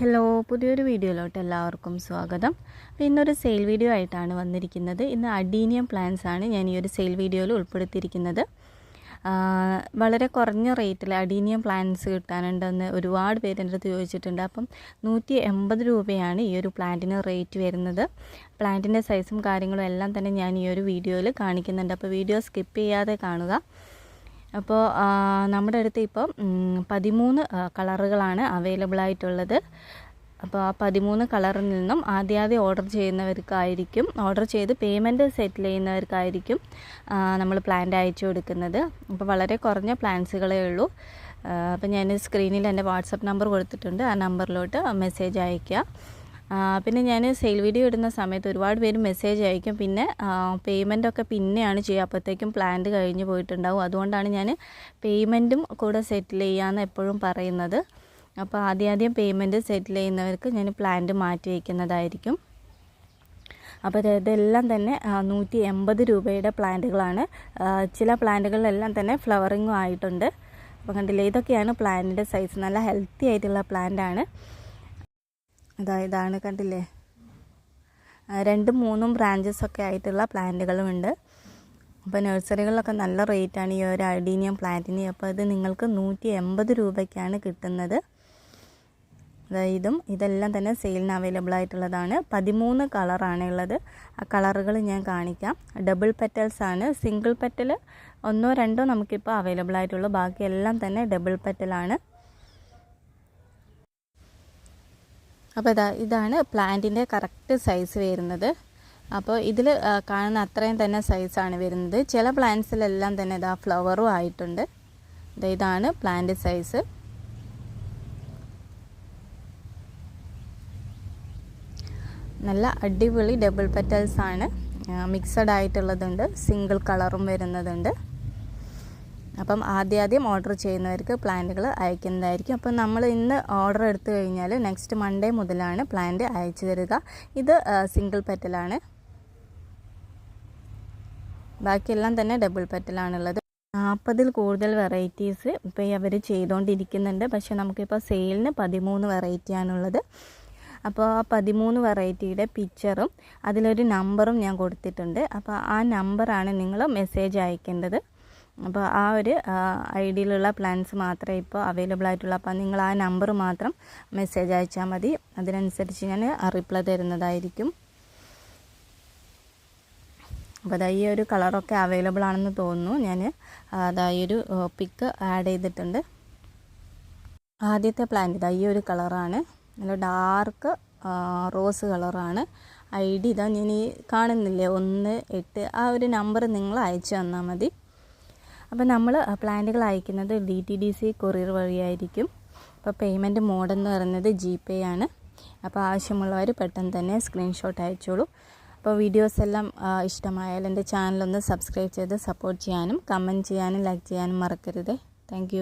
Hello, പുതിയൊരു വീഡിയോയിലോട്ട് എല്ലാവർക്കും സ്വാഗതം. അപ്പോൾ ഇന്നൊരു സെയിൽ വീഡിയോ ആയിട്ടാണ് വന്നിരിക്കുന്നത്. ഇന്ന് അഡീനിയം പ്ലാന്റ്സ് ആണ് ഞാൻ ഈ ഒരു സെയിൽ വീഡിയോയിൽ ഉൾപ്പെടുത്തിയിരിക്കുന്നത്. വളരെ കുറഞ്ഞ റേറ്റിൽ അഡീനിയം പ്ലാന്റ്സ് കിട്ടാനുണ്ടെന്ന് ഒരുപാട് പേര് എൻ്റെ അടുത്ത് ചോദിച്ചിട്ടുണ്ട്. അപ്പം 180 രൂപയാണ് ഈ ഒരു പ്ലാന്റിന് റേറ്റ് വരുന്നത്. പ്ലാന്റിൻ്റെ സൈസും കാര്യങ്ങളും എല്ലാം തന്നെ ഞാൻ ഈ ഒരു വീഡിയോയിൽ കാണിക്കുന്നുണ്ട്. അപ്പോൾ വീഡിയോ സ്കിപ്പ് ചെയ്യാതെ കാണുക. അപ്പോൾ നമ്മുടെ അടുത്ത് ഇപ്പോൾ 13 കളറുകളാണ് അവൈലബിൾ ആയിട്ടുള്ളത്. അപ്പോൾ ആ 13 കളറിൽ നിന്നും ആദ്യം ഓർഡർ ചെയ്ത് പേയ്മെൻറ്റ് സെറ്റിൽ ചെയ്യുന്നവർക്കായിരിക്കും നമ്മൾ പ്ലാന്റ് അയച്ചു കൊടുക്കുന്നത്. അപ്പോൾ വളരെ കുറഞ്ഞ പ്ലാന്റ്സുകളേ ഉള്ളൂ. അപ്പോൾ ഞാൻ സ്ക്രീനിൽ എൻ്റെ വാട്സപ്പ് നമ്പർ കൊടുത്തിട്ടുണ്ട്. ആ നമ്പറിലോട്ട് മെസ്സേജ് അയയ്ക്കുക. പിന്നെ ഞാൻ സെയിൽ വീഡിയോ ഇടുന്ന സമയത്ത് ഒരുപാട് പേര് മെസ്സേജ് അയക്കും. പിന്നെ പേയ്മെൻറ്റൊക്കെ പിന്നെയാണ് ചെയ്യുക. അപ്പോഴത്തേക്കും പ്ലാന്റ് കഴിഞ്ഞ് പോയിട്ടുണ്ടാവും. അതുകൊണ്ടാണ് ഞാൻ പേയ്മെൻറ്റും കൂടെ സെറ്റിൽ ചെയ്യാമെന്ന് എപ്പോഴും പറയുന്നത്. അപ്പോൾ ആദ്യം പേയ്മെൻറ്റ് സെറ്റിൽ ചെയ്യുന്നവർക്ക് ഞാൻ പ്ലാന്റ് മാറ്റി വയ്ക്കുന്നതായിരിക്കും. അപ്പോൾ ഇതെല്ലാം തന്നെ 180 രൂപയുടെ പ്ലാന്റുകളാണ്. ചില പ്ലാന്റുകളിലെല്ലാം തന്നെ ഫ്ലവറിങ്ങും ആയിട്ടുണ്ട്. അപ്പോൾ കണ്ടില്ലേ, ഇതൊക്കെയാണ് പ്ലാന്റിൻ്റെ സൈസ്. നല്ല ഹെൽത്തി ആയിട്ടുള്ള പ്ലാന്റാണ്. ഇതാണ് കണ്ടില്ലേ, 2-3 ബ്രാഞ്ചസൊക്കെ ആയിട്ടുള്ള പ്ലാന്റുകളുമുണ്ട്. അപ്പോൾ നഴ്സറികളിലൊക്കെ നല്ല റേറ്റാണ് ഈ ഒരു അഡീനിയം പ്ലാന്റിന്. അപ്പോൾ ഇത് നിങ്ങൾക്ക് 180 രൂപയ്ക്കാണ് കിട്ടുന്നത്. ഇതെല്ലാം തന്നെ സെയിലിന് അവൈലബിൾ ആയിട്ടുള്ളതാണ്. 13 കളറാണ് ഉള്ളത്. ആ കളറുകൾ ഞാൻ കാണിക്കാം. ഡബിൾ പെറ്റൽസ് ആണ്. സിംഗിൾ പെറ്റൽ 1-2 നമുക്കിപ്പോൾ അവൈലബിൾ ആയിട്ടുള്ളൂ. ബാക്കിയെല്ലാം തന്നെ ഡബിൾ പെറ്റലാണ്. അപ്പോൾ ഇതാണ് പ്ലാന്റിൻ്റെ കറക്റ്റ് സൈസ് വരുന്നത്. അപ്പോൾ ഇതിൽ കാണുന്ന അത്രയും തന്നെ സൈസാണ് വരുന്നത്. ചില പ്ലാന്റ്സിലെല്ലാം തന്നെ ഫ്ലവറും ആയിട്ടുണ്ട്. ഇതാണ് പ്ലാന്റ് സൈസ്. നല്ല അടിപൊളി ഡബിൾ പെറ്റൽസ് ആണ്. മിക്സഡ് ആയിട്ടുള്ളതുണ്ട്, സിംഗിൾ കളറും വരുന്നതുണ്ട്. അപ്പം ആദ്യം ഓർഡർ ചെയ്യുന്നവർക്ക് പ്ലാന്റുകൾ അയക്കുന്നതായിരിക്കും. അപ്പം നമ്മൾ ഇന്ന് ഓർഡർ എടുത്തു കഴിഞ്ഞാൽ നെക്സ്റ്റ് മൺഡേ മുതലാണ് പ്ലാന്റ് അയച്ചു തരിക. ഇത് സിംഗിൾ പെറ്റലാണ്. ബാക്കിയെല്ലാം തന്നെ ഡബിൾ പെറ്റലാണുള്ളത്. 40-ൽ കൂടുതൽ വെറൈറ്റീസ് ഇപ്പോൾ അവർ ചെയ്തുകൊണ്ടിരിക്കുന്നുണ്ട്. പക്ഷേ നമുക്കിപ്പോൾ സെയിലിന് 13 വെറൈറ്റിയാണുള്ളത്. അപ്പോൾ ആ 13 വെറൈറ്റിയുടെ പിക്ചറും അതിലൊരു നമ്പറും ഞാൻ കൊടുത്തിട്ടുണ്ട്. അപ്പോൾ ആ നമ്പറാണ് നിങ്ങൾ മെസ്സേജ് അയക്കേണ്ടത്. അപ്പോൾ ആ ഒരു ഐഡിയിലുള്ള പ്ലാൻസ് മാത്രമേ ഇപ്പോൾ അവൈലബിൾ ആയിട്ടുള്ളൂ. അപ്പോൾ നിങ്ങൾ ആ നമ്പർ മാത്രം മെസ്സേജ് അയച്ചാൽ മതി. അതിനനുസരിച്ച് ഞാൻ റിപ്ലൈ തരുന്നതായിരിക്കും. അപ്പോൾ ഈ ഒരു കളറൊക്കെ അവൈലബിൾ ആണെന്ന് തോന്നുന്നു. ഞാൻ ഈ ഒരു പിക്ക് ആഡ് ചെയ്തിട്ടുണ്ട്. ആദ്യത്തെ പ്ലാന്റ് ഈ ഒരു കളറാണ്. നല്ല ഡാർക്ക് റോസ് കളറാണ്. ID ഞാൻ ഈ കാണുന്നില്ലേ 18, ആ ഒരു നമ്പർ നിങ്ങൾ അയച്ചു തന്നാൽ മതി. അപ്പോൾ നമ്മൾ പ്ലാന്റുകൾ അയക്കുന്നത് DTDC കൊറിയർ വഴിയായിരിക്കും. അപ്പോൾ പേയ്മെൻറ്റ് മോഡ് എന്ന് പറയുന്നത് GPay ആണ്. അപ്പോൾ ആവശ്യമുള്ളവർ പെട്ടെന്ന് തന്നെ സ്ക്രീൻഷോട്ട് അയച്ചോളൂ. അപ്പോൾ വീഡിയോസ് എല്ലാം ഇഷ്ടമായാൽ എൻ്റെ ചാനലൊന്ന് സബ്സ്ക്രൈബ് ചെയ്ത് സപ്പോർട്ട് ചെയ്യാനും കമൻറ്റ് ചെയ്യാനും ലൈക്ക് ചെയ്യാനും മറക്കരുത്. താങ്ക്